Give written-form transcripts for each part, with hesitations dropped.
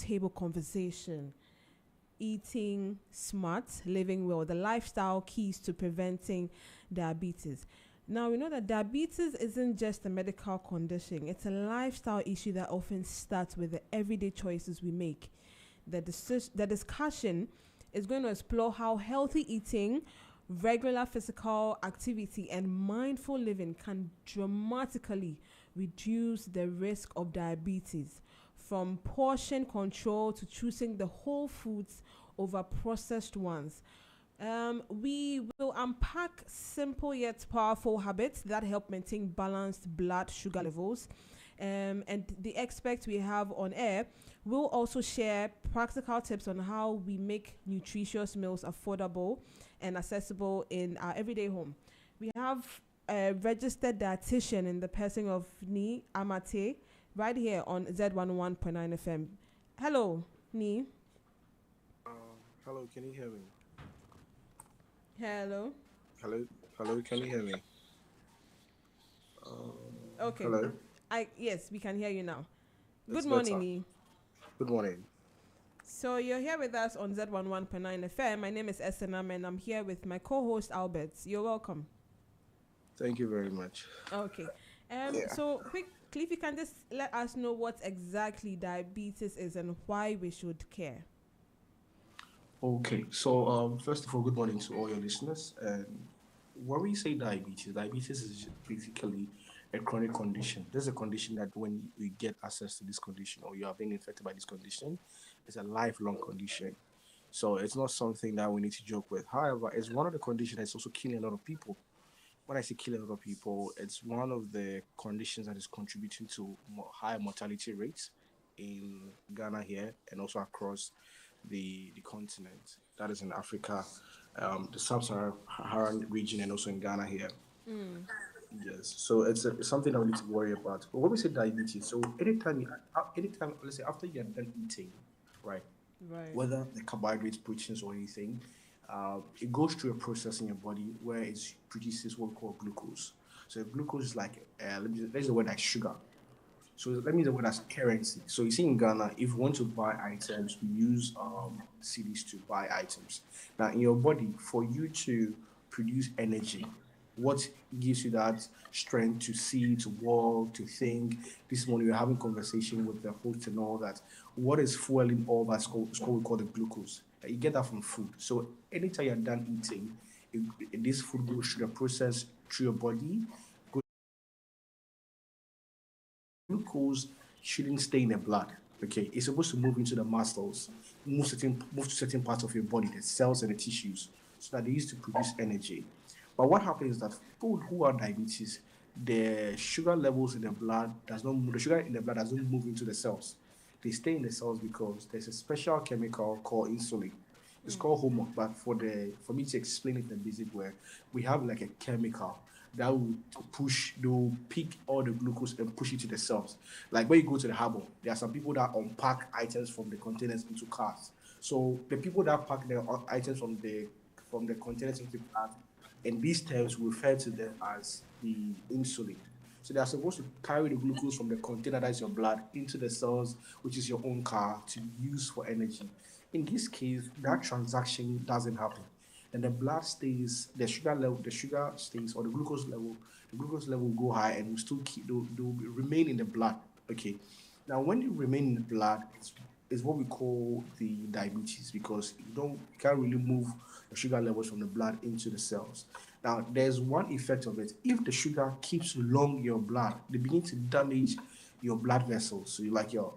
table conversation: eating smart, living well, the lifestyle keys to preventing diabetes. Now, we know that diabetes isn't just a medical condition, it's a lifestyle issue that often starts with the everyday choices we make. The discussion is going to explore how healthy eating, regular physical activity, and mindful living can dramatically reduce the risk of diabetes, from portion control to choosing the whole foods over processed ones. We will unpack simple yet powerful habits that help maintain balanced blood sugar levels. And the experts we have on air will also share practical tips on how we make nutritious meals affordable and accessible in our everyday home. We have a registered dietitian in the person of Ni Amate right here on Z11.9 FM. Hello, Ni. Hello, can you hear me? Hello. Hello, hello, can you hear me? Okay. Hello, I Yes, we can hear you now. Good it's morning, better. Ni. Good morning. So you're here with us on Z11.9 FM. My name is Esenam and I'm here with my co-host Albert. You're welcome. Thank you very much. Okay. Yeah. So quickly, if you can just let us know what exactly diabetes is and why we should care. Okay, so first of all, good morning to all your listeners. And when we say diabetes, diabetes is basically a chronic condition. This is a condition that when we get access to this condition or you are being infected by this condition, it's a lifelong condition. So it's not something that we need to joke with. However, it's one of the conditions that's also killing a lot of people. When I say kill a lot of people, it's one of the conditions that is contributing to high mortality rates in Ghana here and also across the continent. That is in Africa, the sub-Saharan region, and also in Ghana here. Yes, so it's something that we need to worry about. But when we say diabetes, so anytime, let's say after you are done eating, right? Right. Whether the carbohydrates, proteins, or anything, it goes through a process in your body where it produces what we call glucose. So glucose is like, let's use the word like sugar. So let me use the word as currency. So you see in Ghana, if you want to buy items, we use cities to buy items. Now in your body, for you to produce energy, what gives you that strength to see, to walk, to think? This morning we are having conversation with the host and all that. What is fueling all that? It's called we call the glucose. You get that from food. So anytime you're done eating, this food goes through the process through your body. Glucose shouldn't stay in the blood. Okay, it's supposed to move into the muscles, move to certain parts of your body, the cells and the tissues, so that they use to produce energy. But what happens is that people who are diabetes, the sugar levels in the blood does not move, the sugar in the blood doesn't move into the cells. They stay in the cells because there's a special chemical called insulin. It's called hormone, but for me to explain it in a basic way, we have like a chemical that will push, they will pick all the glucose and push it to the cells. Like when you go to the harbor, there are some people that unpack items from the containers into cars. So the people that pack the items from the containers into cars, in these terms, we refer to them as the insulin. So they are supposed to carry the glucose from the container that's your blood into the cells, which is your own car, to use for energy. In this case, that transaction doesn't happen. And the blood stays, the sugar level, the sugar stays, or the glucose level will go high and will still they'll remain in the blood. Okay. Now, when you remain in the blood, it's what we call the diabetes because you can't really move the sugar levels from the blood into the cells. Now, there's one effect of it. If the sugar keeps long in your blood, they begin to damage your blood vessels. So, like your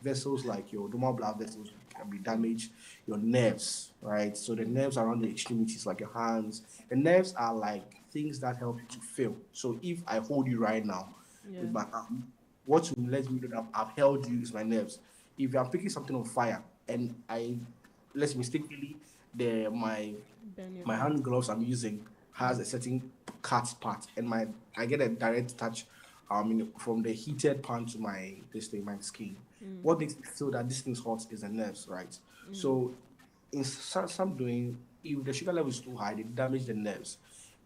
vessels, like your normal blood vessels, can be damaged. Your nerves, right? So the nerves around the extremities, like your hands, the nerves are like things that help you to feel. So if I hold you right now with Yeah. my arm, what will let me know that I've held you is my nerves. If I'm picking something on fire and I let's mistakenly the Bend your my hand. hand gloves I'm using has a certain cut part, and my I get a direct touch, from the heated pan to my skin. What makes me feel that this thing's hot is the nerves, right? So, in some doing, if the sugar level is too high, they damage the nerves.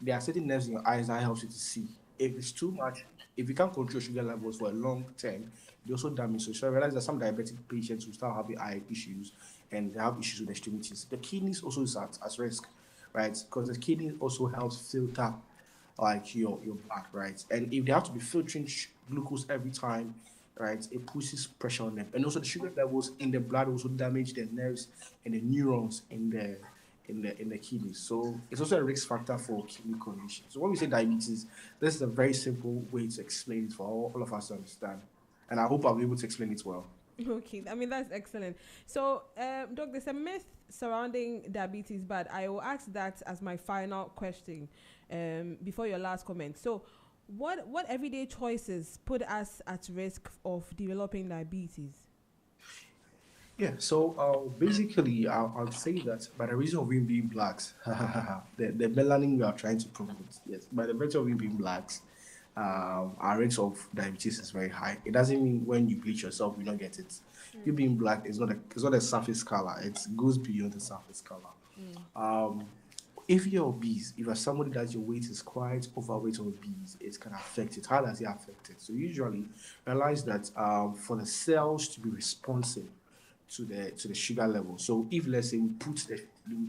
There are certain nerves in your eyes that helps you to see. If it's too much, If you can't control sugar levels for a long term, they also damage. So I realize that some diabetic patients will start having eye issues and they have issues with extremities. The kidneys also is at risk, right? Because the kidney also helps filter like your blood, right? And if they have to be filtering glucose every time, right, it pushes pressure on them. And also the sugar levels in the blood also damage the nerves and the neurons in the kidneys. So it's also a risk factor for kidney condition. So when we say diabetes, this is a very simple way to explain it for all of us to understand. And I hope I'll be able to explain it well. Okay, I mean that's excellent. So, Doc, there's a myth surrounding diabetes, but I will ask that as my final question before your last comment. So, what everyday choices put us at risk of developing diabetes? Yeah, so basically, I'll say that by the reason of we being blacks, the melanin we are trying to promote, yes, by the virtue of we being blacks, our rates of diabetes is very high. It doesn't mean when you bleach yourself, you don't get it. You being black is not a surface color. It goes beyond the surface color. Um, if you're obese, if you're somebody that your weight is quite overweight or obese, it can affect it. How does it affect it? So usually realize that for the cells to be responsive to the sugar level. So if let's say we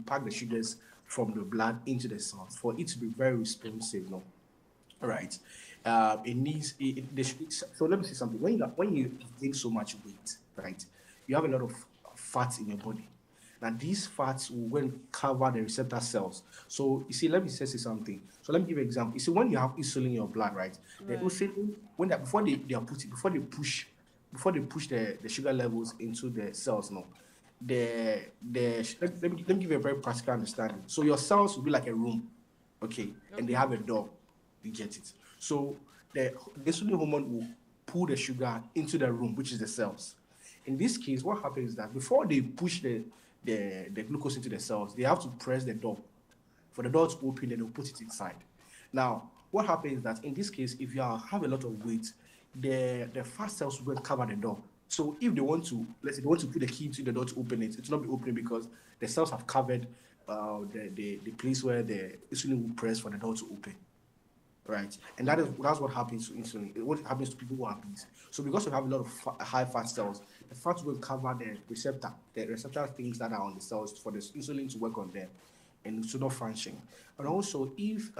pack the sugars from the blood into the cells for it to be very responsive, no, right? It needs so let me say something. When you gain so much weight, right, you have a lot of fat in your body. Now these fats will go and cover the receptor cells. So you see, let me say something. So let me give you an example. You see, when you have insulin in your blood, right? The Right. insulin, when that before they are putting before they push the sugar levels into the cells, no, let me give you a very practical understanding. So your cells will be like a room, okay, and they Okay. have a door. You get it. So the insulin hormone will pull the sugar into the room, which is the cells. In this case, what happens is that before they push the glucose into the cells, they have to press the door. For the door to open, then they'll put it inside. Now, what happens is that in this case, if have a lot of weight, the fat cells will cover the door. So if they want to, let's say they want to put the key into the door to open it, it's not be opening because the cells have covered the place where the insulin will press for the door to open, right? And Okay. that's what happens to insulin. What happens to people who are obese. So because you have a lot of high fat cells, the fat will cover the receptor things that are on the cells for the insulin to work on them and to not function. And also, if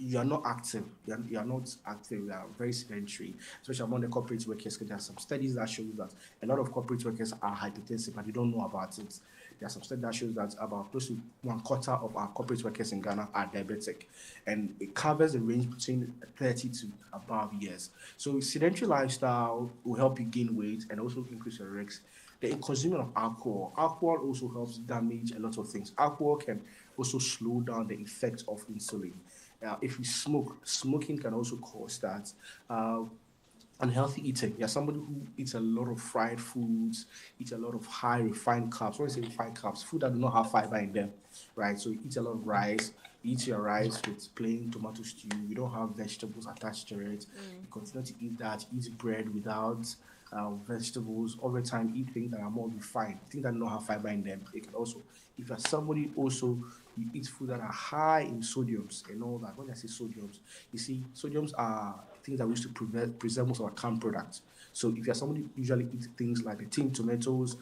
you are not active, you are very sedentary, especially among the corporate workers, because there are some studies that show that a lot of corporate workers are hypertensive, but they don't know about it. There are some studies that shows that about close to one quarter of our corporate workers in Ghana are diabetic, and it covers the range between 30 to above years. So sedentary lifestyle will help you gain weight and also increase your risks. The consuming of alcohol. Alcohol also helps damage a lot of things. Alcohol can also slow down the effect of insulin. If you smoking can also cause that. Unhealthy eating. You're somebody who eats a lot of fried foods, eats a lot of high refined carbs. When I say refined carbs, food that do not have fiber in them, right? So you eat a lot of rice, you eat your rice with plain tomato stew, you don't have vegetables attached to it. You continue to eat that, eat bread without vegetables, over time eat things that are more refined, things that don't have fiber in them. It can also, if you're somebody also, you eat food that are high in sodiums and all that. When I say sodiums, you see, sodiums are things that we use to preserve most of our canned products. So if you're somebody who usually eat things like the tin tomatoes,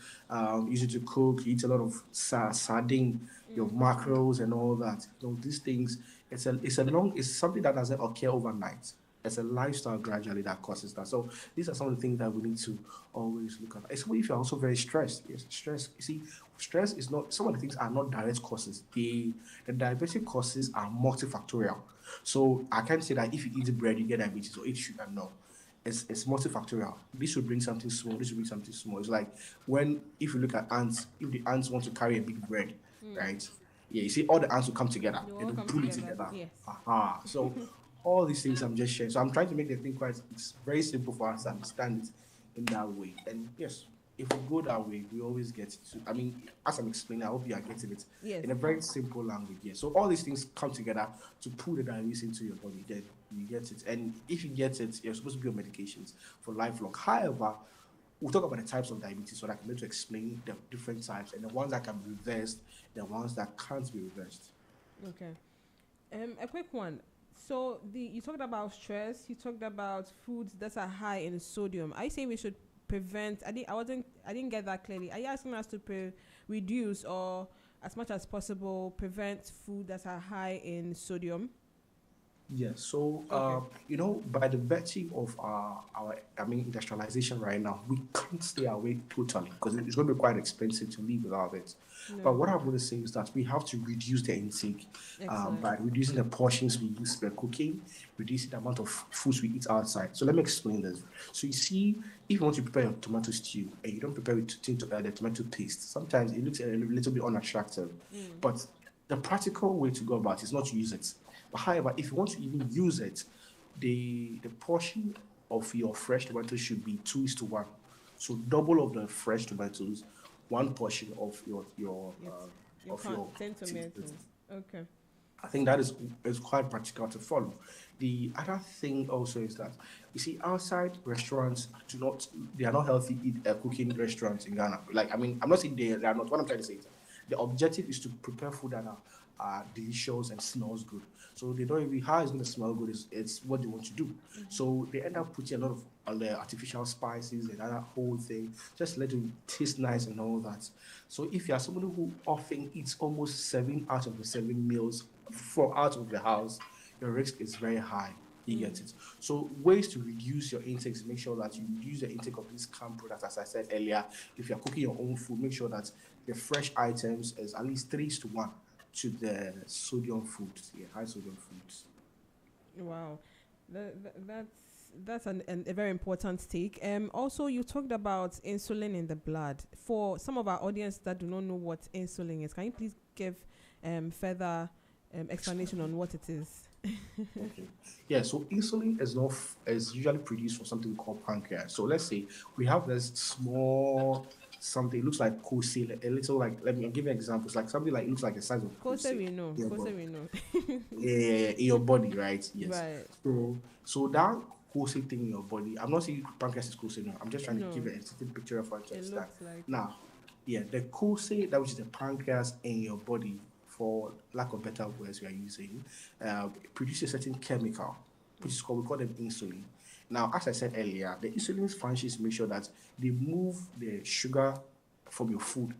use it to cook, you eat a lot of sardine, your mackerels and all that. These things, it's something that doesn't occur overnight. It's a lifestyle gradually that causes that. So these are some of the things that we need to always look at. Especially if you're also very stressed. Yes, stress. You see, stress is not some of the things are not direct causes. The diabetic causes are multifactorial. So I can't say that if you eat bread, you get diabetes or eat sugar. No. It's multifactorial. This will bring something small, this will bring something small. It's like when if you look at ants, if the ants want to carry a big bread, right? Yeah, you see all the ants will come together They and all they'll come pull it together. together. Yes. Aha. So all these things I'm just sharing. So I'm trying to make the thing quite it's very simple for us to understand it in that way. And yes, if we go that way, we always get to I mean, as I'm explaining, I hope you are getting it Yes. in a very simple language. Yeah. So all these things come together to pull the diabetes into your body, then you get it. And if you get it, you're supposed to be on medications for lifelong. However, we'll talk about the types of diabetes so that I can be able to explain the different types and the ones that can be reversed, the ones that can't be reversed. Okay. A quick one. So the you talked about stress. You talked about foods that are high in sodium. Are you saying we should prevent? I didn't get that clearly. Are you asking us to reduce or as much as possible prevent food that are high in sodium? Yes. So, Okay. by the virtue of industrialization right now, we can't stay away totally because it's going to be quite expensive to live without it. But No. what I'm going to say is that we have to reduce the intake Excellent. by reducing the portions we use per cooking, reducing the amount of foods we eat outside. So let me explain this. So you see, if you want to prepare your tomato stew and you don't prepare the tomato paste, sometimes it looks a little bit unattractive. Mm. But the practical way to go about it is not to use it. But however, if you want to even use it, the portion of your fresh tomatoes should be 2:1. So double of the fresh tomatoes, one portion of Yes. You of can't your 10 tomatoes. tomatoes. Okay. I think that is quite practical to follow. The other thing also is that you see outside restaurants do not they are not healthy cooking restaurants in Ghana. Like I mean, I'm not saying they are not. What I'm trying to say is that the objective is to prepare food that are delicious and smells good. So they don't even how it's going to smell good is it's what they want to do. So they end up putting a lot of artificial spices and that whole thing just let it taste nice and all that. So if you are somebody who often eats almost 7 out of the 7 meals for out of the house, your risk is very high. You get it. So ways to reduce your intakes, make sure that you reduce the intake of these canned products. As I said earlier, if you're cooking your own food, make sure that the fresh items is at least 3:1 to the sodium foods, high sodium foods. Wow. That's a very important take. Also, you talked about insulin in the blood. For some of our audience that do not know what insulin is, can you please give further explanation on what it is? Okay. Yeah, so insulin is usually produced from something called pancreas. So let's say we have this small something, it looks like kose, a little like let me give you examples, like something like it looks like the size of Kose kose we know. in your Kose body. we know. Yeah, in your body, right? Yes. Right. So that kose thing in your body, I'm not saying pancreas is kose, no. I'm just trying to give No, a certain picture of what to it understand. looks like it. Now, yeah, the kose, that which is the pancreas in your body, for lack of better words, we are using, produces a certain chemical, which is called, we call them insulin. Now, as I said earlier, the insulin's functions make sure that they move the sugar from your food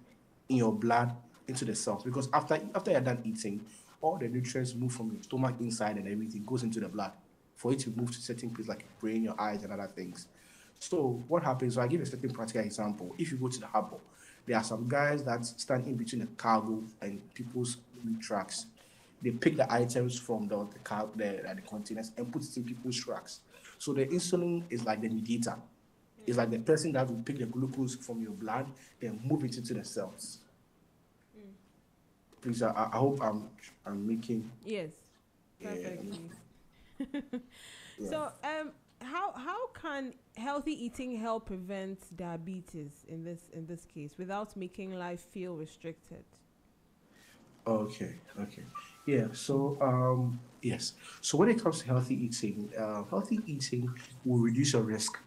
in your blood into the cells because after you're done eating, all the nutrients move from your stomach inside and everything goes into the blood for it to move to certain places like your brain, your eyes, and other things. So what happens? So I give a certain practical example. If you go to the harbor, there are some guys that stand in between the cargo and people's trucks. They pick the items from the containers and put it in people's trucks. So the insulin is like the mediator. It's like the person that will pick the glucose from your blood, then move it into the cells. Please, I hope I'm making Yes, yeah, perfectly. yeah. So, how can healthy eating help prevent diabetes in this case without making life feel restricted? Okay, okay. Yeah, so yes. So when it comes to healthy eating will reduce your risk,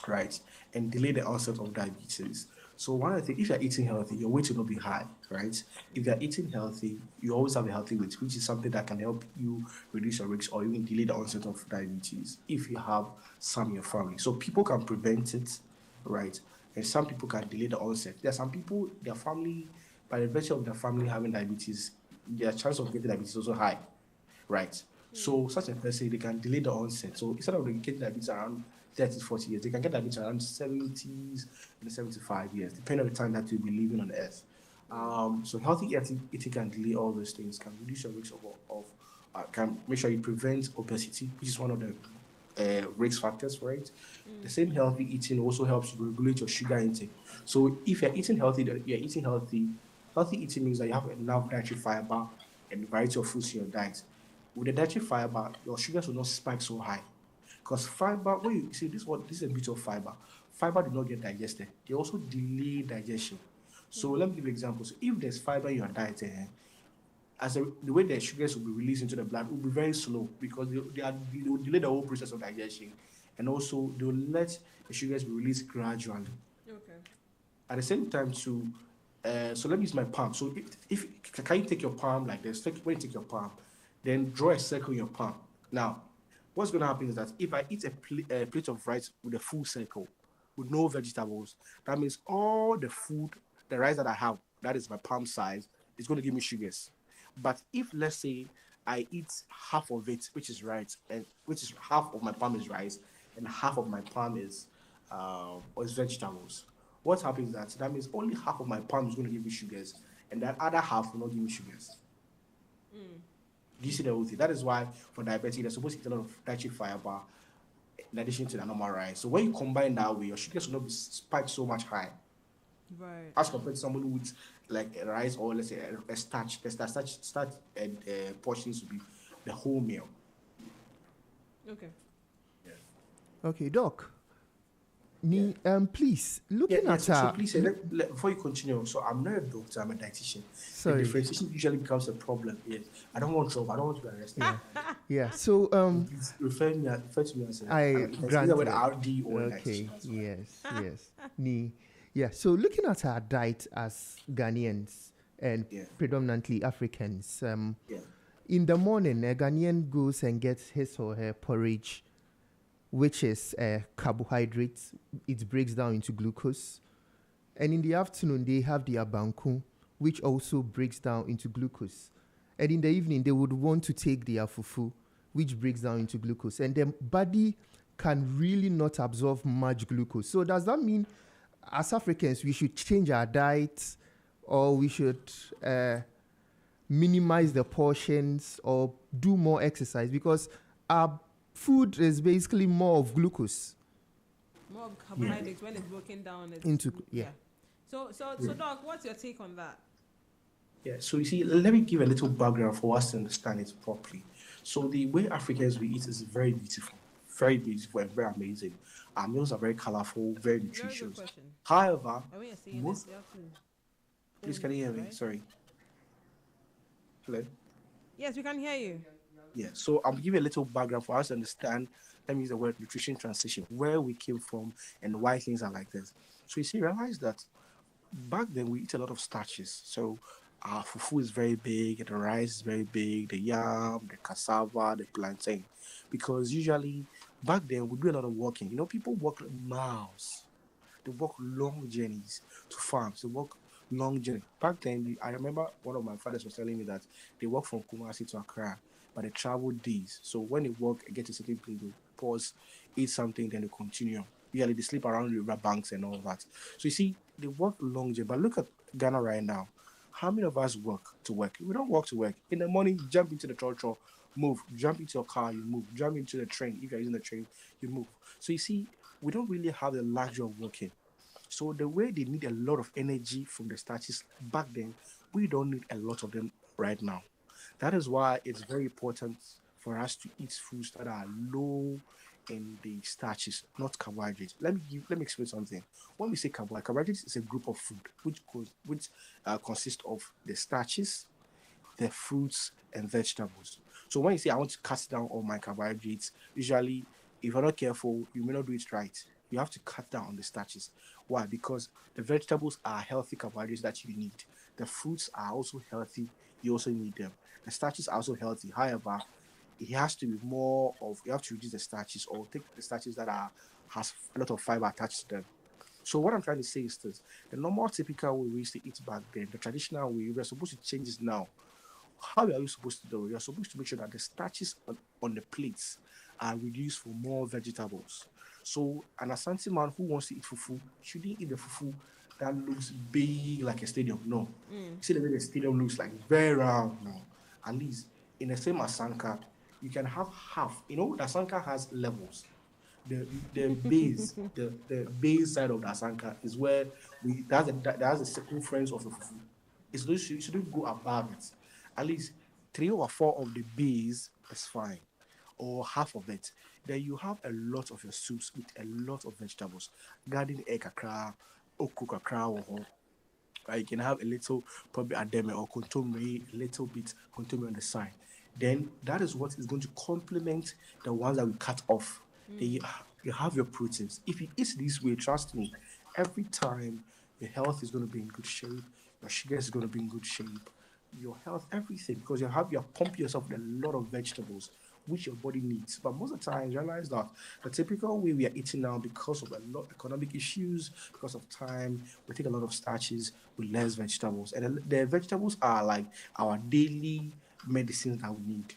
right? And delay the onset of diabetes. So one of the things, if you're eating healthy, your weight will not be high, right? If you're eating healthy, you always have a healthy weight, which is something that can help you reduce your risk or even delay the onset of diabetes if you have some in your family. So people can prevent it, right? And some people can delay the onset. There are some people, their family, by the virtue of their family having diabetes, their chance of getting diabetes is also high, right? So such a person, they can delay the onset. So instead of getting diabetes around 30, 40 years, they can get diabetes around 70s and 75 years, depending on the time that you'll be living on the earth. So healthy eating can delay all those things, can reduce your risk can make sure you prevent obesity, which is one of the risk factors for it. The same healthy eating also helps you regulate your sugar intake. So if you're eating healthy, you're eating healthy. Healthy eating means that you have enough dietary fiber and variety of foods in your diet. With the dietary fiber, your sugars will not spike so high. Because fiber, when you see this is a bit of fiber. Fiber do not get digested. They also delay digestion. So let me give you an example. So if there's fiber in your diet, the way the sugars will be released into the blood will be very slow because they will delay the whole process of digestion, and also they will let the sugars be released gradually. Okay. At the same time, too, so let me use my palm. So if can you take your palm like this? When you take your palm, Then draw a circle in your palm. Now, what's going to happen is that if I eat a plate of rice with a full circle, with no vegetables, that means all the food, the rice that I have, that is my palm size, is going to give me sugars. But if, let's say, I eat half of it, which is rice, and which is half of my palm is rice, and half of my palm is vegetables. What happens is that means only half of my palm is going to give me sugars, and that other half will not give me sugars. Do you see the whole thing? That is why for diabetic, they're supposed to eat a lot of dietary fiber in addition to the normal rice. So when you combine that way, your sugars will not be spiked so much high Right. as compared to somebody with like a rice or let's say a starch. The starch and portions will be the whole meal. Okay. Okay, Doc. Please, Yeah, looking yeah. at So our please, before you continue, so I'm not a doctor, I'm a dietitian. The sorry, differentiation usually becomes a problem. Yes, I don't want trouble. I don't want to be arrested. yeah. So Please refer to me as I it's either with granted. RD or a Okay, dietitian. That's fine. yes. Yeah. So looking at our diet as Ghanaians and Yeah, predominantly Africans, yeah, in the morning, a Ghanaian goes and gets his or her porridge, which is carbohydrates. It breaks down into glucose. And in the afternoon, they have the abanku, which also breaks down into glucose. And in the evening, they would want to take the fufu, which breaks down into glucose. And the body can really not absorb much glucose. So does that mean, as Africans, we should change our diet, or we should minimize the portions, or do more exercise? Because our food is basically more of glucose More of carbohydrates when it's broken down. It's, into, yeah. So, Doc, what's your take on that? yeah. So you see, let me give a little background for us to understand it properly. So the way Africans we eat is very beautiful and very amazing. Our meals are very colorful, very Very good nutritious. question. However, And when you're saying most this, you have to. please can you hear me? Right? Sorry. Hello. Yes, we can hear you. Yeah, so I'm giving a little background for us to understand. Let me use the word nutrition transition, where we came from and why things are like this. So you see, realize that back then we eat a lot of starches. So our fufu is very big, the rice is very big, the yam, the cassava, the plantain. Because usually back then we do a lot of walking. You know, people walk miles. They walk long journeys to farms. They walk long journey. Back then, I remember one of my fathers was telling me that they walk from Kumasi to Accra, but they travel days. So when they walk, get to a certain place, they pause, eat something, then they continue. Usually they sleep around river banks and all that. So you see, they walk long journey. But look at Ghana right now. How many of us work to work? We don't walk to work. In the morning, jump into the trotro, move. Jump into your car, you move. Jump into the train. If you're using the train, you move. So you see, we don't really have the luxury of working. So the way they need a lot of energy from the starches back then, we don't need a lot of them right now. That is why it's very important for us to eat foods that are low in the starches, not carbohydrates. Let me explain something. When we say carbohydrates is a group of food which consists of the starches, the fruits and vegetables. So when you say I want to cut down all my carbohydrates, usually if you're not careful, you may not do it right. You have to cut down on the starches. Why? Because the vegetables are healthy carbohydrates that you need. The fruits are also healthy. You also need them. The starches are also healthy. However, it has to be more of you have to reduce the starches or take the starches that are has a lot of fiber attached to them. So what I'm trying to say is this: the normal, typical way we used to eat back then, the traditional way, we're supposed to change this now. How are you supposed to do it? You're supposed to make sure that the starches on the plates are reduced for more vegetables. So an Asante man who wants to eat fufu shouldn't eat the fufu that looks big like a stadium. No. See the way the stadium looks like very round now. At least in the same Asanka, you can have half. You know, the Asanka has levels. The base side of the Asanka is where that's the circumference of the fufu. You shouldn't go above it. At least 3 or 4 of the base is fine, or half of it. Then you have a lot of your soups with a lot of vegetables. Garden egg kakra, oku kakra, or you can have a little probably ademe or kontomire, a little bit kontomire on the side. Then that is what is going to complement the ones that we cut off. Then you have your proteins. If you eat this way, trust me, every time your health is going to be in good shape, your sugar is going to be in good shape, your health, everything, because you're pumping yourself with a lot of vegetables which your body needs. But most of the time, realize that the typical way we are eating now, because of a lot of economic issues, because of time, we take a lot of starches with less vegetables, and the vegetables are like our daily medicines that we need.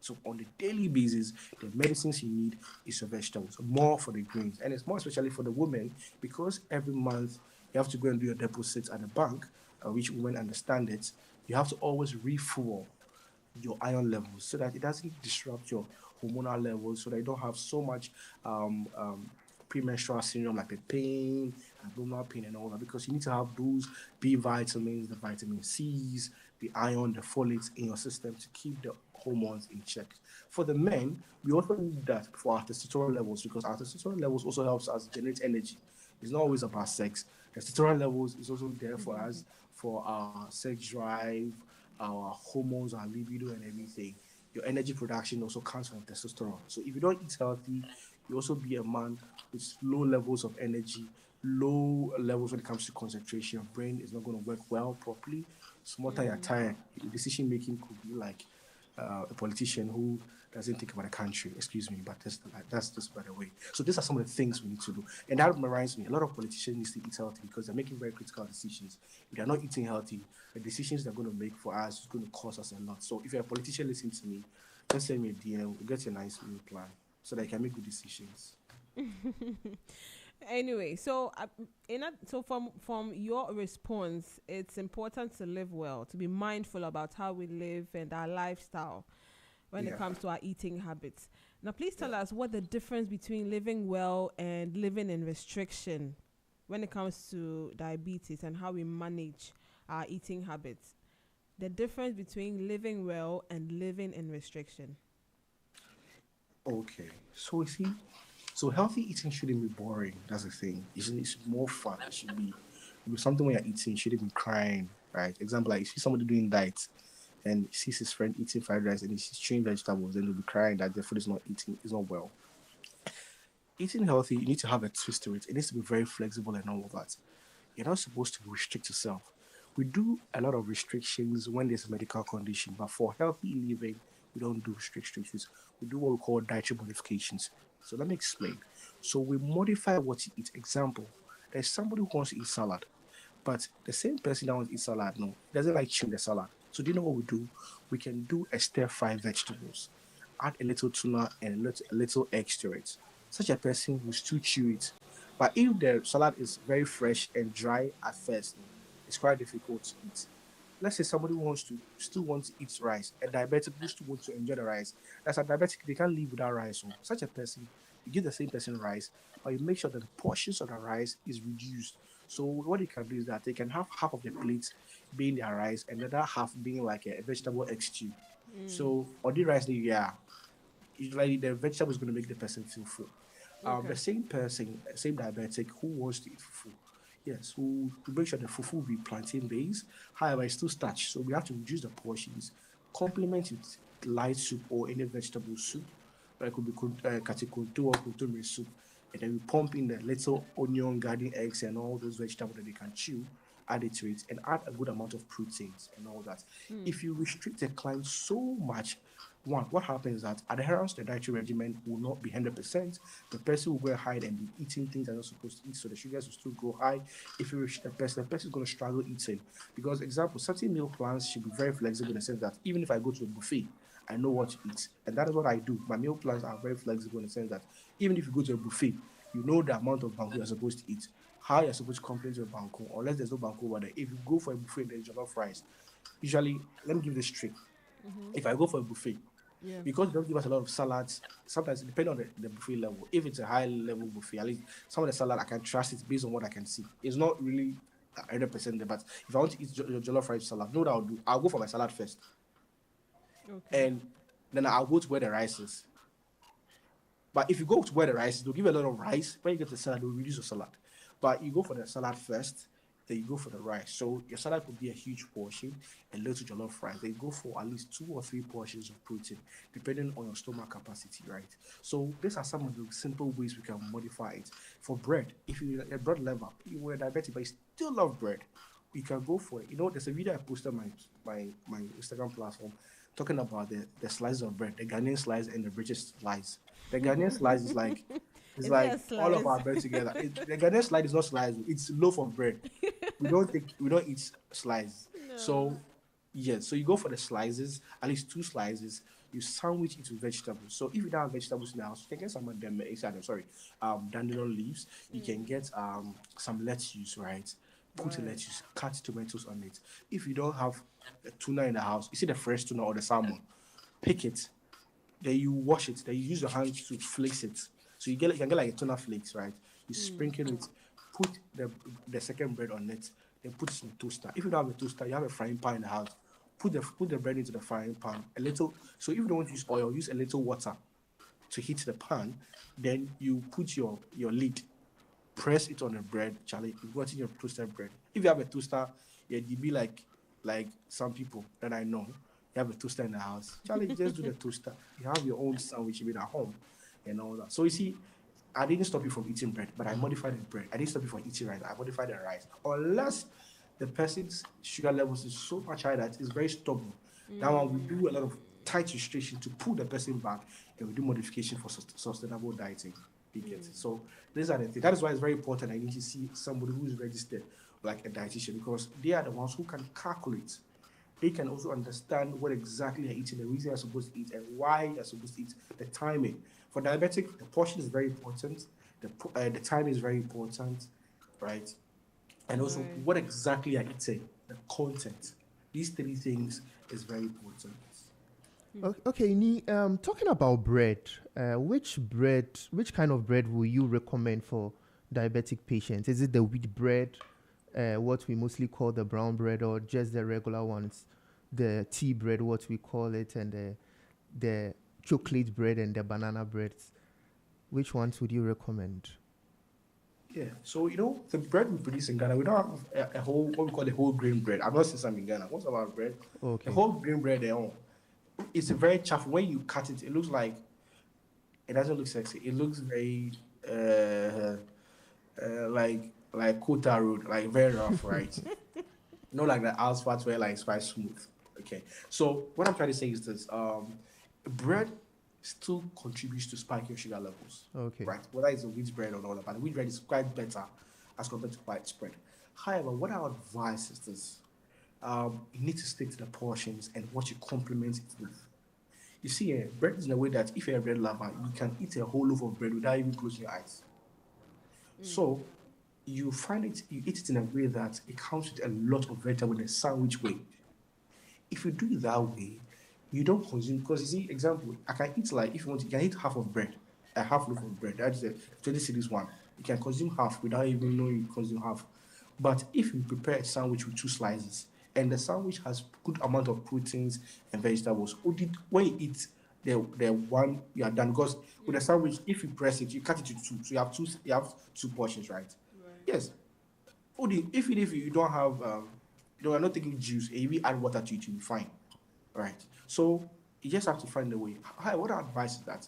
So on the daily basis, the medicines you need is your vegetables, more for the greens, and it's more especially for the women because every month you have to go and do your deposits at the bank, which women understand it. You have to always refuel your iron levels so that it doesn't disrupt your hormonal levels, so that you don't have so much premenstrual syndrome like the pain, abdominal pain, and all that, because you need to have those B vitamins, the vitamin C's, the iron, the folates in your system to keep the hormones in check. For the men, we also need that for our testosterone levels, because our testosterone levels also helps us generate energy. It's not always about sex. Testosterone levels is also there for us for our sex drive, our hormones, our libido, and everything. Your energy production also comes from testosterone. So if you don't eat healthy, you also be a man with low levels of energy, low levels when it comes to concentration. Your brain is not going to work well properly. Small time you're tired, your decision making could be like a politician who doesn't think about the country. Excuse me, but that's just by the way. So these are some of the things we need to do, and that reminds me, a lot of politicians need to eat healthy because they're making very critical decisions. If they're not eating healthy, the decisions they're going to make for us is going to cost us a lot. So if you're a politician listening to me, just send me a DM. We'll get you a nice meal plan so that you can make good decisions. Anyway, so so from your response, it's important to live well, to be mindful about how we live and our lifestyle when it Yeah. comes to our eating habits. Now, please Yeah. tell us what the difference between living well and living in restriction when it comes to diabetes and how we manage our eating habits. The difference between living well and living in restriction. Okay. So you see, so healthy eating shouldn't be boring. That's the thing. It's more fun. It should be something when you're eating, you shouldn't be crying, right? Example, like you see somebody doing diet and he sees his friend eating fried rice and he sees chewing vegetables, then he'll be crying that the food is not well. Eating healthy, you need to have a twist to it. It needs to be very flexible and all of that. You're not supposed to restrict yourself. We do a lot of restrictions when there's a medical condition, but for healthy living, we don't do restrictions. We do what we call dietary modifications. So let me explain. So we modify what you eat. Example, there's somebody who wants to eat salad, but the same person that wants to eat salad, no, doesn't like chewing the salad. So do you know what we do? We can do a stir fry vegetables, add a little tuna and a little eggs to it. Such a person will still chew it. But if the salad is very fresh and dry at first, it's quite difficult to eat. Let's say somebody wants to still want to eat rice, a diabetic who still wants to enjoy the rice. That's a diabetic, they can't live without rice. So such a person, you give the same person rice, but you make sure that the portions of the rice is reduced. So what you can do is that they can have half of the plate being their rice and the other half being like a vegetable egg stew. So on the rice, yeah, usually the vegetable is going to make the person feel full. The Okay. same person, same diabetic who wants to eat fufu, yes, who to make sure the fufu will be plantain based. However, it's still starch, so we have to reduce the portions, complement it light soup or any vegetable soup. It could be katikuntu or kuntumri soup, and then we pump in the little onion, garden eggs, and all those vegetables that they can chew. Add it to it and add a good amount of proteins and all that. If you restrict a client so much, one, what happens is that adherence to the dietary regimen will not be 100%. The person will go ahead and be eating things they're not supposed to eat, so the sugars will still go high. If you restrict the person is going to struggle eating. Because, example, certain meal plans should be very flexible in the sense that even if I go to a buffet, I know what to eat. And that is what I do. My meal plans are very flexible in the sense that even if you go to a buffet, you know the amount of banku you're supposed to eat, how you're supposed to complete your banku, unless there's no banku over there. If you go for a buffet, there's jollof rice. Usually, let me give this trick. If I go for a buffet, Yeah. because they don't give us a lot of salads, sometimes depending on the buffet level. If it's a high level buffet, at least some of the salad I can trust it based on what I can see. It's not really 100% there, but if I want to eat jollof rice salad, know what I'll do? I'll go for my salad first, Okay. and then I'll go to where the rice is. But if you go to where the rice is, they'll give you a lot of rice. When you get the salad, they'll reduce your salad. But you go for the salad first, then you go for the rice. So your salad could be a huge portion, a little jollof rice. Then you go for at least 2 or 3 portions of protein, depending on your stomach capacity, right? So these are some of the simple ways we can modify it. For bread, if you're a bread lover, you were diabetic, but you still love bread, you can go for it. You know, there's a video I posted on my Instagram platform talking about the slices of bread, the Ghanaian slice and the British slice. The Ghanaian slice is like it's Is there a like all of slice? our bread together. The Ghanaian slice is not slice; it's loaf of bread. We don't eat slice. No. So yes, so you go for the slices, at least two slices. You sandwich it with vegetables. So if you don't have vegetables in the house, you can get some of them inside. I'm sorry, dandelion leaves. You can get some lettuce, right? Put a Right. lettuce, cut tomatoes on it. If you don't have a tuna in the house, you see the fresh tuna or the salmon, pick it, then you wash it, then you use your hands to flakes it. So you can get like a tuna flakes, right? You sprinkle it, put the second bread on it, then put it in toaster. If you don't have a toaster, you have a frying pan in the house. Put the bread into the frying pan. A little, so if you don't want to use oil, use a little water to heat the pan. Then you put your lid, press it on the bread, Charlie. You got in your toasted bread. If you have a toaster, yeah, you be like some people that I know. You have a toaster in the house. Charlie, just do the toaster. You have your own sandwich made at home and all that. So you see, I didn't stop you from eating bread, but I modified the bread. I didn't stop you from eating rice. I modified the rice. Unless the person's sugar levels is so much high that it's very stubborn. That one we do a lot of tight restriction to pull the person back, and we do modification for sustainable dieting. You get it? So these are the things. That is why it's very important. I need to see somebody who is registered, like a dietitian, because they are the ones who can calculate. They can also understand what exactly you're eating, the reason you're supposed to eat, and why you're supposed to eat, the timing. For diabetic, the portion is very important. The time is very important, right? And also Right. what exactly you're eating, the content. These three things is very important. Okay, Ni, talking about bread, which kind of bread will you recommend for diabetic patients? Is it the wheat bread, what we mostly call the brown bread, or just the regular ones, the tea bread, what we call it, and the chocolate bread and the banana breads? Which ones would you recommend? Yeah. So you know the bread we produce in Ghana, we don't have a whole what we call the whole grain bread. I'm not saying some in Ghana. Most of our bread, the Okay. whole grain bread, it's a very chaff. When you cut it, it looks like it doesn't look sexy. It looks very like Kota Road, like very rough, right? Not like the asphalt where like it's quite smooth. Okay. So what I'm trying to say is this: bread still contributes to spike your sugar levels, Okay. right? Whether it's a wheat bread or not, but the wheat bread is quite better as compared to white spread. However, what I would advise is this: you need to stick to the portions and what you complement it with. You see, bread is in a way that if you're a bread lover, you can eat a whole loaf of bread without even closing your eyes. So you eat it in a way that it comes with a lot of vegetable in a sandwich way. If you do it that way, you don't consume because you see, example, I can eat like if you want, you can eat half of bread, a half loaf of bread. That's the 20 cities one. You can consume half without even knowing you consume half. But if you prepare a sandwich with two slices and the sandwich has good amount of proteins and vegetables, when you eat the one you are done because with a sandwich, if you press it, you cut it to two, so you have two portions, right? Yes. If you don't have you are not taking juice, and if you add water to it, you'll be fine. Right. So you just have to find a way. What I advise is that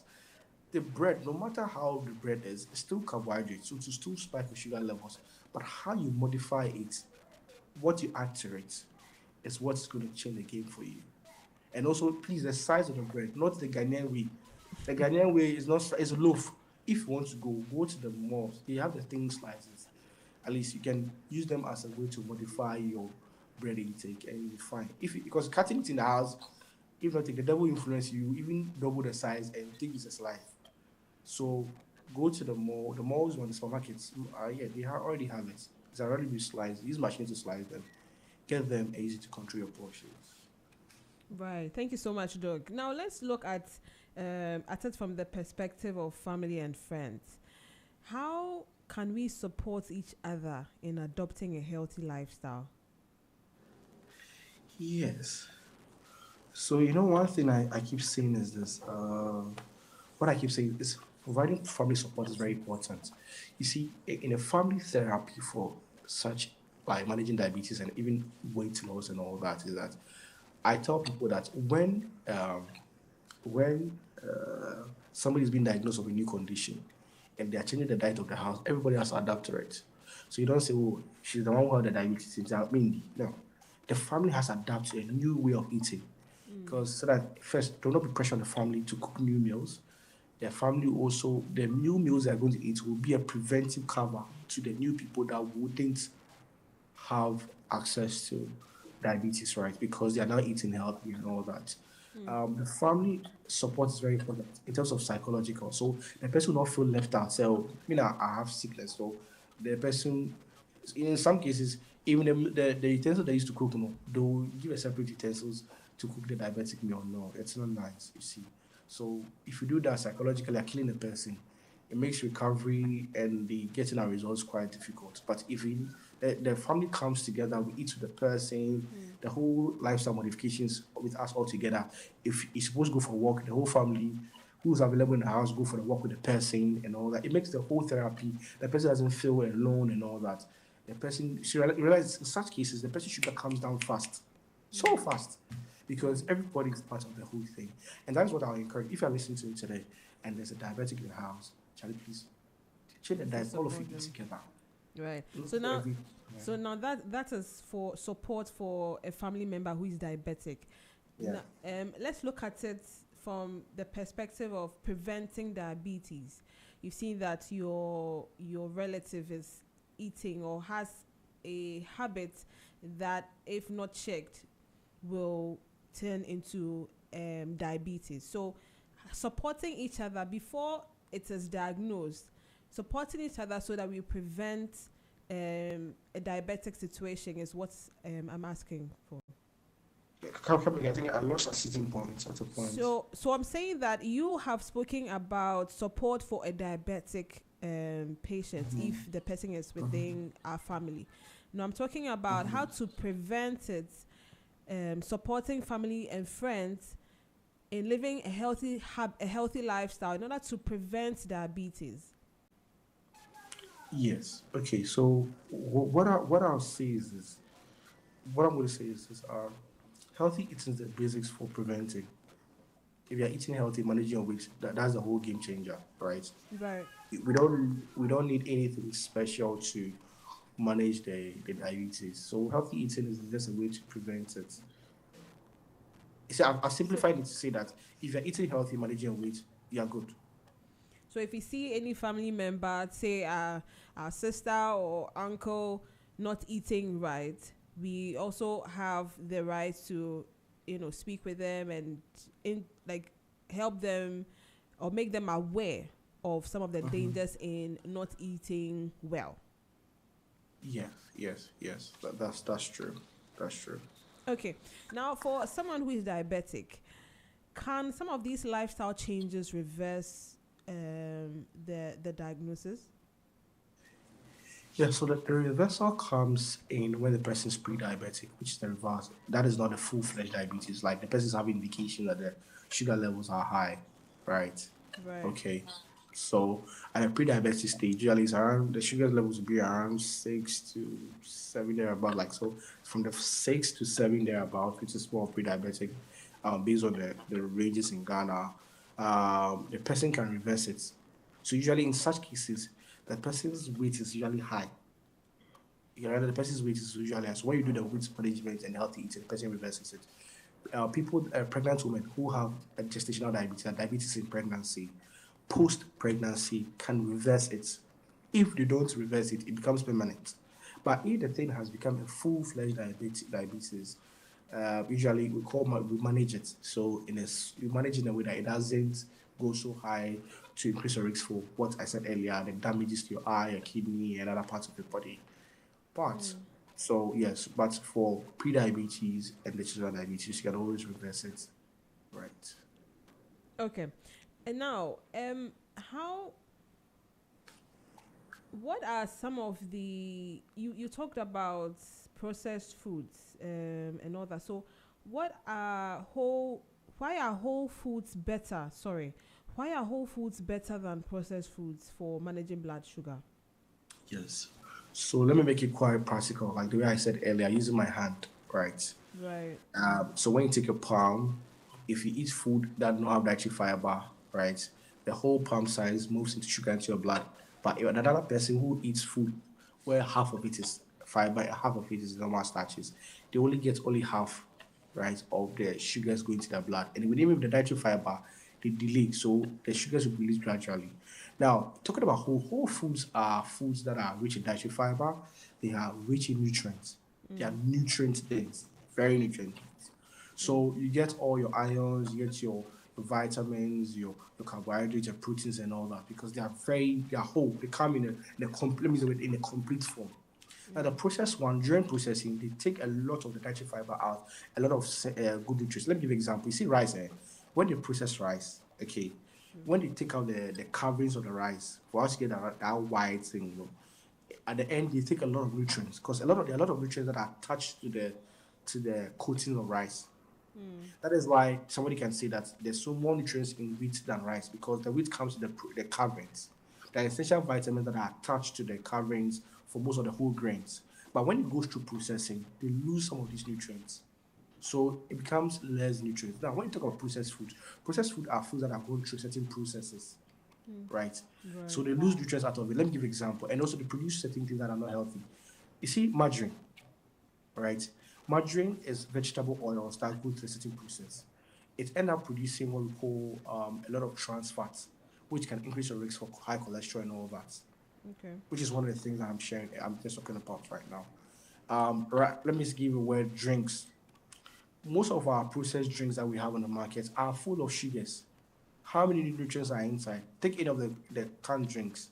the bread, no matter how the bread is, it's still carbohydrate, so to still spike the sugar levels. But how you modify it, what you add to it, is what's going to change the game for you. And also, please, the size of the bread, not the Ghanaian way. The Ghanaian way is not is a loaf. If you want to go to the malls. They have the thin slices. At least you can use them as a way to modify your bread intake, and you'll be fine. If because cutting it in the house, if not, take the devil influence you, even double the size and think it's a slice. So go to the mall. The malls or the supermarkets, yeah, already have it. It's already been sliced. Use machine to slice them. Get them easy to control your portions. Right. Thank you so much, Doug. Now let's look at it from the perspective of family and friends. How can we support each other in adopting a healthy lifestyle? Yes. So you know one thing I keep saying is this. What I keep saying is providing family support is very important. You see, in a family therapy for such like managing diabetes and even weight loss and all that is that I tell people that when somebody is being diagnosed with a new condition and they are changing the diet of the house, everybody has to adapt to it. So you don't say, oh, she's the one who had the diabetes. I mean, no. The family has adapted to a new way of eating. Because so that first, do not be pressure on the family to cook new meals. Their family also, the new meals they're going to eat will be a preventive cover to the new people that wouldn't have access to diabetes, right? Because they are now eating healthy and all that. The family support is very important in terms of psychological. So the person will not feel left out. So, I have sickness. So the person, in some cases, even the utensil they used to cook, they will give a separate utensils to cook the diabetic meal. No, it's not nice, you see. So if you do that psychologically, you're killing the person. It makes recovery and the getting our results quite difficult. But if the family comes together, we eat with the person, the whole lifestyle modifications with us all together. If you're supposed to go for a walk, the whole family who's available in the house go for the walk with the person and all that. It makes the whole therapy. The person doesn't feel alone and all that. The person, so you realize in such cases, the person sugar comes down fast, so fast, because everybody is part of the whole thing. And that's what I'll encourage. If you're listening to me today and there's a diabetic in the house, Charlie, please check the diet, all of you eat together. Right. Look So for now, every- so now that is for support for a family member who is diabetic. Yeah. Let's look at it from the perspective of preventing diabetes. You've seen that your relative is eating or has a habit that, if not checked, will turn into diabetes. So supporting each other before it is diagnosed, supporting each other so that we prevent a diabetic situation is what I'm asking for. Come again, I think I lost a sitting point at a point. So I'm saying that you have spoken about support for a diabetic patient if the person is within our family. Now I'm talking about how to prevent it, supporting family and friends in living a healthy lifestyle in order to prevent diabetes. Yes. Okay. So what I'll say is this. What I'm going to say is this. Healthy eating is the basics for preventing. If you're eating healthy, managing your weight, that's the whole game changer, right? Right. We don't need anything special to manage the diabetes. So healthy eating is just a way to prevent it. You see, I've simplified it to say that if you're eating healthy, managing your weight, you're good. So if you see any family member, say our sister or uncle, not eating right, we also have the right to, speak with them and help them or make them aware of some of the dangers in not eating well. Yes, yes, yes. That's true. That's true. Okay. Now, for someone who is diabetic, can some of these lifestyle changes reverse the diagnosis? Yeah, so the reversal comes in when the person is pre-diabetic, which is the reverse. That is not a full-fledged diabetes. Like the person is having indication that the sugar levels are high, right? Right. Okay. So at a pre-diabetic stage, usually it's around the sugar levels will be around 6 to 7 thereabout. Like so, from the 6 to 7 thereabout, which is more pre-diabetic, based on the ranges in Ghana, the person can reverse it. So usually in such cases, the person's weight is usually high. The person's weight is usually high. So when you do the weight management and healthy eating, the person reverses it. Pregnant women who have a gestational diabetes, and diabetes in pregnancy, post-pregnancy can reverse it. If they don't reverse it, it becomes permanent. But if the thing has become a full-fledged diabetes, usually we manage it. So we manage it in a way that it doesn't go so high to increase your risk for what I said earlier, the damages to your eye, your kidney, and other parts of your body. But so yes, but for pre-diabetes and the children diabetes, you can always reverse it. Right. Okay. And now, how? What are some of the you talked about processed foods and all that. So, what are whole? Why are whole foods better? Sorry, why are whole foods better than processed foods for managing blood sugar? Yes. So let me make it quite practical, like the way I said earlier, using my hand, right? Right. So when you take a palm, if you eat food that don't have dietary fiber, right, the whole palm size moves into sugar into your blood. But if another person who eats food where half of it is fiber and half of it is normal starches. They only get only half, right, of the sugars going to the blood. And within the dietary fiber, they delay, so the sugars will be released gradually. Now, talking about whole foods are foods that are rich in dietary fiber. They are rich in nutrients. They are nutrient dense, very nutrient dense. So you get all your ions, you get your vitamins, your carbohydrates, your proteins, and all that because they are whole. They come in a complete, in a complete form. Now the processed one, during processing, they take a lot of the dietary fiber out, a lot of good nutrients. Let me give you an example. You see rice, when they process rice, okay, when they take out the coverings of the rice for us to get that white thing, at the end they take a lot of nutrients because there are a lot of nutrients that are attached to the coating of rice. That is why somebody can say that there's so more nutrients in wheat than rice because the wheat comes with the coverings. There are essential vitamins that are attached to the coverings for most of the whole grains. But when it goes through processing, they lose some of these nutrients. So it becomes less nutrients. Now, when you talk about processed food are foods that are going through certain processes, right? Right. So they lose nutrients out of it. Let me give you an example. And also they produce certain things that are not healthy. You see, margarine, right? Margarine is vegetable oils that go through a certain process. It ends up producing what we call a lot of trans fats, which can increase your risk for high cholesterol and all that, Okay. which is one of the things that I'm just talking about right now. Right, let me just give you a word drinks. Most of our processed drinks that we have on the market are full of sugars. How many nutrients are inside? Take any of the canned drinks.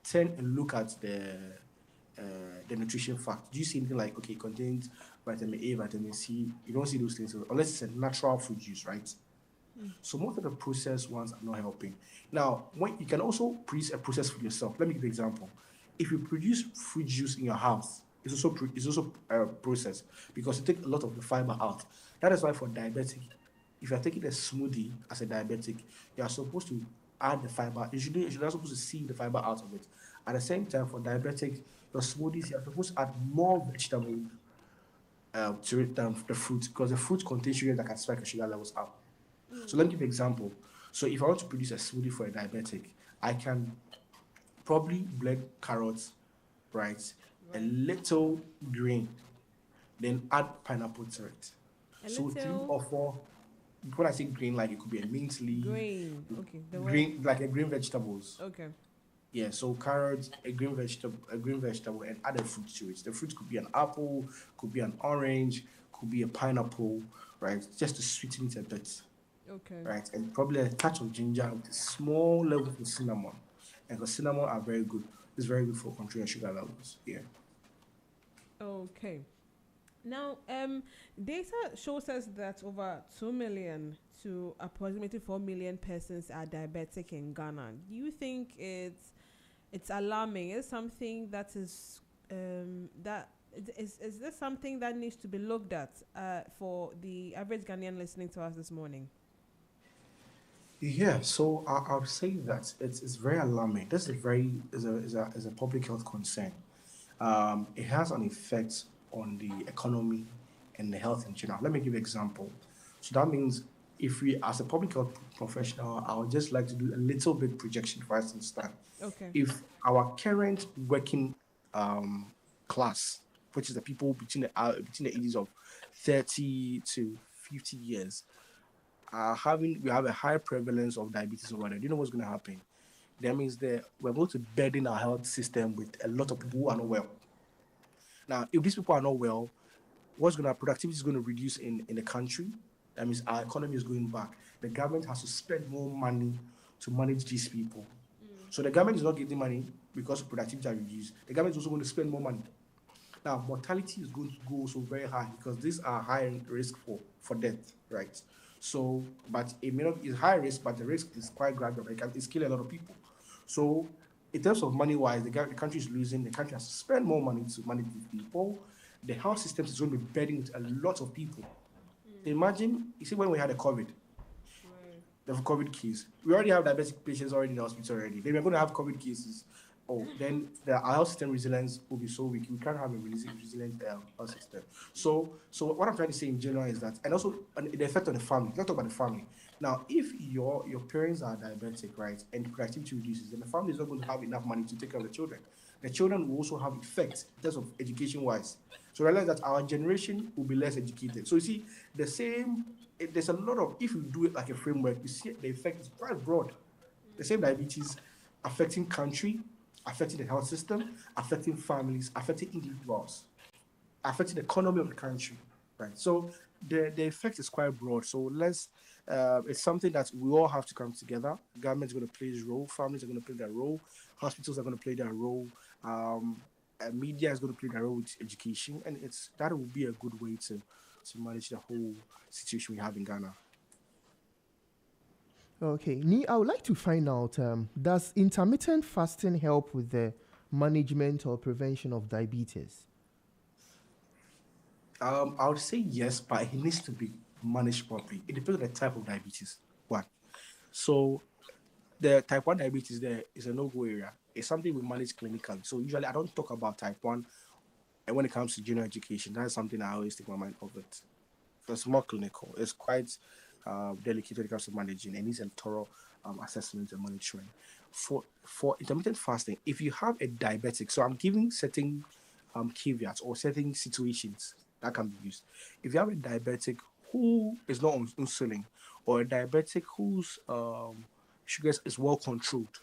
Turn and look at uh, the nutrition fact. Do you see anything like okay, it contains vitamin A, vitamin C? You don't see those things unless it's a natural fruit juice, right? So most of the processed ones are not helping. Now, when you can also produce a process for yourself. Let me give you an example. If you produce fruit juice in your house, it's also processed because you take a lot of the fiber out. That is why for diabetic, if you are taking a smoothie as a diabetic, you are supposed to add the fiber. You're not supposed to see the fiber out of it. At the same time, for diabetic, your smoothies you are supposed to add more vegetable to it than the fruit because the fruit contains sugar that can spike your sugar levels up. So let me give you an example. So if I want to produce a smoothie for a diabetic, I can probably blend carrots, right? A Right. little green, then add pineapple to it. A So three little or four. When I say green, like it could be a mint leaf, grain. Okay. The word. green like a green vegetables. Okay. Yeah, so carrots, a green vegetable, and add a fruit to it. The fruit could be an apple, could be an orange, could be a pineapple, right? Just to sweeten it a bit, Okay. right? And probably a touch of ginger with a small level of cinnamon. And because cinnamon are very good. It's very good for controlling sugar levels. Yeah. Okay. Now, data shows us that over 2 million to approximately 4 million persons are diabetic in Ghana. Do you think it's alarming? Is something that is this something that needs to be looked at for the average Ghanaian listening to us this morning? Yeah, so I'll say that it's very alarming. This is very is a public health concern. It has an effect on the economy and the health in general. Let me give you an example. So that means if we, as a public health professional, I would just like to do a little bit projection for us to understand. Okay. If our current working um, class, which is the people between the ages of 30 to 50 years, we have a high prevalence of diabetes over there. Do you know what's going to happen? That means that we're going to burden our health system with a lot of people who are not well. Now, if these people are not well, productivity is going to reduce in the country. That means our economy is going back. The government has to spend more money to manage these people. So the government is not getting money because productivity are reduced. The government is also going to spend more money. Now, mortality is going to go also very high because these are high risk for death, right? So, but it may not it's high risk, but the risk is quite gradual. It's killing a lot of people. So, in terms of money wise, the country is losing. The country has to spend more money to manage these people. The health system is going to be burdened with a lot of people. Imagine, you see, when we had the COVID, Right. the COVID case. We already have diabetic patients already in the hospital already. Then we're going to have COVID cases. Oh, then our health system resilience will be so weak. We can't have a resilient health system. So what I'm trying to say in general is that, and also the effect on the family. Let's talk about the family. Now, if your parents are diabetic, right, and productivity reduces, then the family is not going to have enough money to take care of the children. the children will also have effect in terms of education wise. So realize that our generation will be less educated. So you see, the same, there's a lot of, if you do it like a framework, you see the effect is quite broad. The same diabetes affecting country, affecting the health system, affecting families, affecting individuals, affecting the economy of the country, right? So the effect is quite broad. So it's something that we all have to come together. Government's going to play its role, families are going to play their role, hospitals are going to play their role, media is going to play their role with education, and that will be a good way to manage the whole situation we have in Ghana. Okay, Ni, I would like to find out, does intermittent fasting help with the management or prevention of diabetes? I would say yes, but it needs to be managed properly. It depends on the type of diabetes. One. So the type 1 diabetes there is a no-go area. It's something we manage clinically. So usually I don't talk about type 1, and when it comes to junior education, that's something I always take my mind off it. It's more clinical. It's quite delicate when it comes to managing, and needs a thorough assessment and monitoring. For intermittent fasting, if you have a diabetic, so I'm giving certain caveats or certain situations that can be used. If you have a diabetic who is not on insulin, or a diabetic whose sugars is well controlled,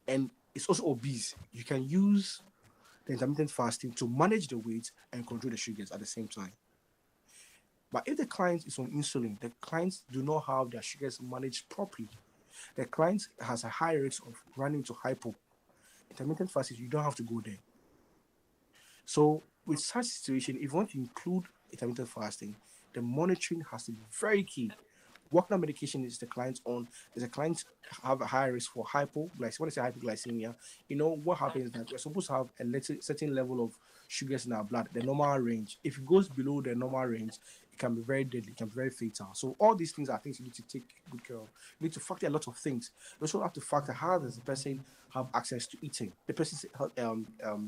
and is also obese, you can use the intermittent fasting to manage the weight and control the sugars at the same time. But if the client is on insulin, the clients do not have their sugars managed properly. The client has a high risk of running into hypo. Intermittent fasting, you don't have to go there. So with such situation, if you want to include intermittent fasting, the monitoring has to be very key. What kind of medication is the client on? Does the client have a high risk for hypoglycemia? When I say hypoglycemia, what happens is that we're supposed to have a certain level of sugars in our blood, the normal range. If it goes below the normal range, it can be very deadly, it can be very fatal. So all these things are things you need to take good care of. You need to factor a lot of things. You also have to factor how does the person have access to eating, the person's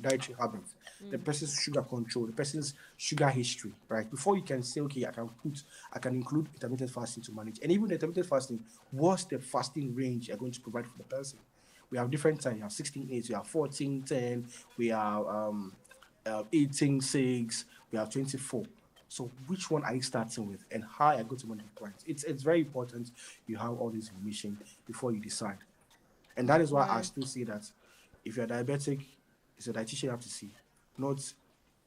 dietary habits, the person's sugar control, the person's sugar history, right? Before you can say, okay, I can include intermittent fasting to manage. And even the intermittent fasting, what's the fasting range you're going to provide for the person? We have different times. We have 16/8, we have 14/10, we have 18/6, we have 24. So which one are you starting with, and how are you going to manage the clients? It's very important you have all this information before you decide. And that is why I Right. still say that if you're diabetic, it's a dietitian you have to see, not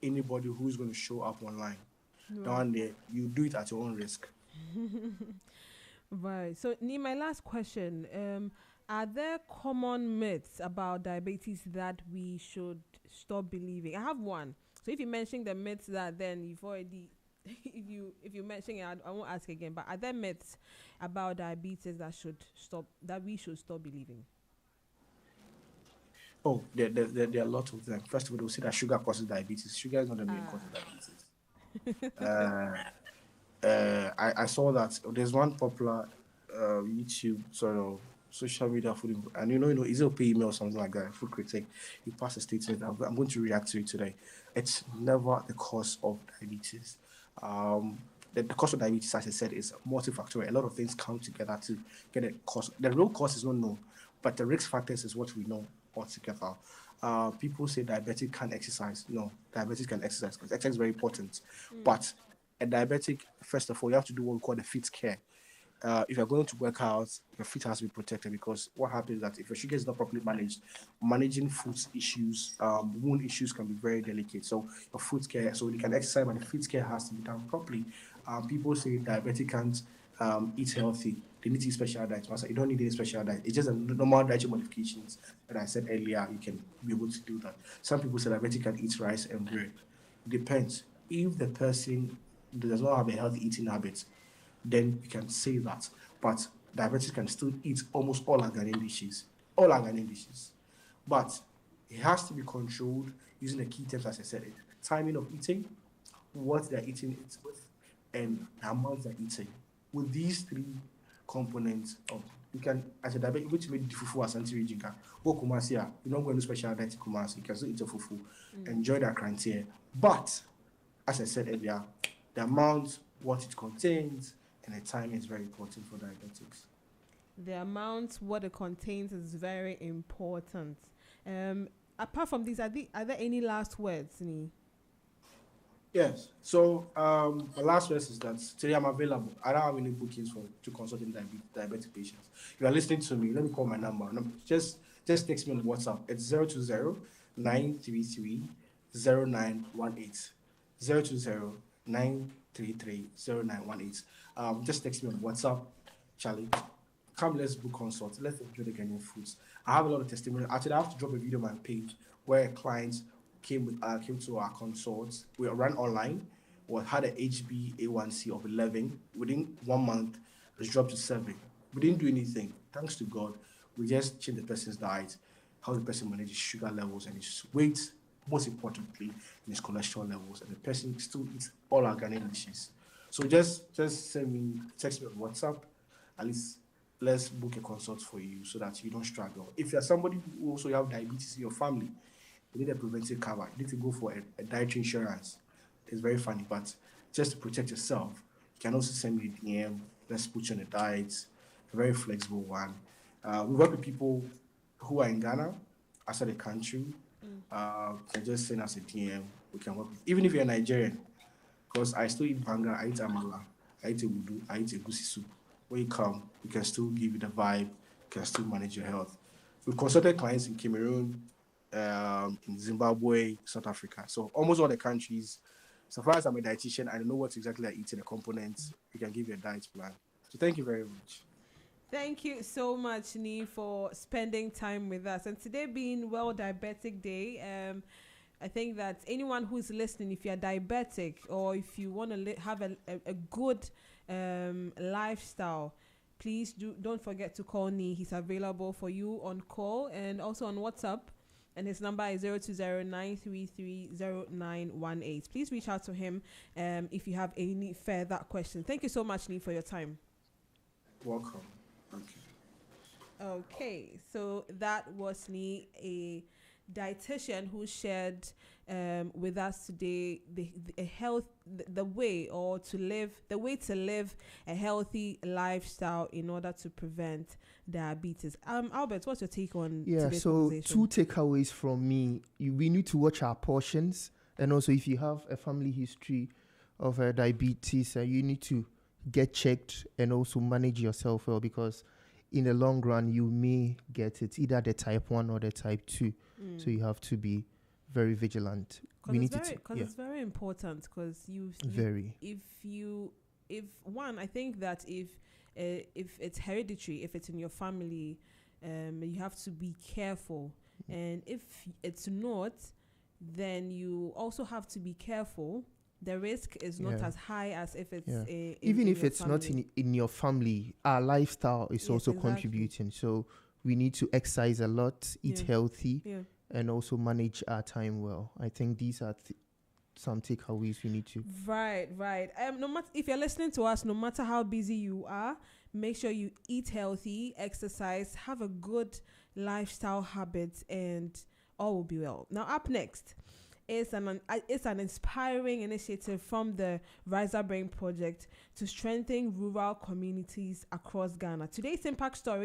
anybody who's going to show up online. Right. Down there, you do it at your own risk. Right. So, my last question. Are there common myths about diabetes that we should stop believing? I have one. So, if you mention the myths that then you've already, if you mention it, I won't ask again. But are there myths about diabetes that we should stop believing? Oh, there are a lot of them. First of all, they'll say that sugar causes diabetes. Sugar is not the main cause of Ah. diabetes. I saw that there's one popular YouTube sort of social media and is it a pay email or something like that? Food critic. He passed a statement. I'm going to react to it today. It's never the cause of diabetes. The cause of diabetes, as I said, is multifactorial. A lot of things come together to get a cause. The real cause is not known, but the risk factors is what we know altogether. People say diabetic can't exercise. No, diabetic can exercise because exercise is very important. But a diabetic, first of all, you have to do what we call the fit care. If you're going to work out, your feet has to be protected, because what happens is that if your sugar is not properly managed, managing food issues, wound issues can be very delicate. So your foot care, so you can exercise, but the foot care has to be done properly. People say diabetic can't eat healthy. They need to eat special diet. I said, you don't need any special diet. It's just a normal dietary modifications that I said earlier. You can be able to do that. Some people say diabetic can eat rice and bread. Depends. If the person does not have a healthy eating habit, then you can say that. But diabetics can still eat almost all our Ghanaian dishes. All our Ghanaian dishes. But it has to be controlled using the key terms, as I said, it. Timing of eating, what they're eating it with, and the amount they're eating. With these three components of, you can, as a diabetic, which made the fufu as anti-aging, go Kumasi, you're not going to special diet Kumasi, you can still eat a fufu, enjoy that criteria. But as I said earlier, the amount, what it contains, and the time is very important for diabetics. The amount, what it contains, is very important. apart from these, are there any last words, Ni? Yes. So my last words is that today I'm available. I don't have any bookings for to consulting diabetic patients. If you are listening to me, let me call my number. Just text me on WhatsApp. It's 020-933-0918. 020-933-0918. Just text me on WhatsApp, Charlie. Come, let's book consult. Let's enjoy the Ghanaian foods. I have a lot of testimonials. Actually, I have to drop a video on my page where clients came to our consults. We ran online. We had an HbA1c of 11. Within 1 month, it's dropped to 7. We didn't do anything. Thanks to God, we just changed the person's diet, how the person manages sugar levels and his weight, most importantly, and his cholesterol levels, and the person still eats all our Ghanaian dishes. So just text me on WhatsApp. At least let's book a consult for you so that you don't struggle. If you're somebody who also have diabetes in your family, you need a preventive cover. You need to go for a dietary insurance. It's very funny, but just to protect yourself, you can also send me a DM. Let's put you on a diet, a very flexible one. We work with people who are in Ghana, outside the country. You can just send us a DM. We can work with, even if you're Nigerian, because I still eat banga, I eat amala, I eat egudu, I eat egusi soup. When you come, we can still give you the vibe, you can still manage your health. We've consulted clients in Cameroon, in Zimbabwe, South Africa. So almost all the countries. So far as I'm a dietitian, I know what exactly I eat in the components. We can give you a diet plan. So thank you very much. Thank you so much, Ni, for spending time with us. And today being World Diabetic Day, I think that anyone who's listening, if you're diabetic or if you want to have a good lifestyle, please don't forget to call Ni. He's available for you on call and also on WhatsApp. And his number is 020-933-0918. Please reach out to him if you have any further questions. Thank you so much, Ni, for your time. Welcome. Okay, so that was Ni, a dietitian who shared with us today the way to live a healthy lifestyle in order to prevent diabetes. Albert, what's your take on today's conversation? 2 takeaways from me. We need to watch our portions, and also if you have a family history of diabetes, you need to get checked and also manage yourself well, because in the long run you may get it, either the type 1 or the type 2. So you have to be very vigilant. It's very important, because I think that if it's hereditary, if it's in your family, you have to be careful. And if it's not, then you also have to be careful. The risk is not as high as if it's even if it's not in your family. Our lifestyle is also contributing. So we need to exercise a lot, eat healthy, and also manage our time well. I think these are some takeaways we need to. Right. No matter if you're listening to us, no matter how busy you are, make sure you eat healthy, exercise, have a good lifestyle habit, and all will be well. Now, up next, it's an inspiring initiative from the Riser Brain Project to strengthen rural communities across Ghana. Today's impact story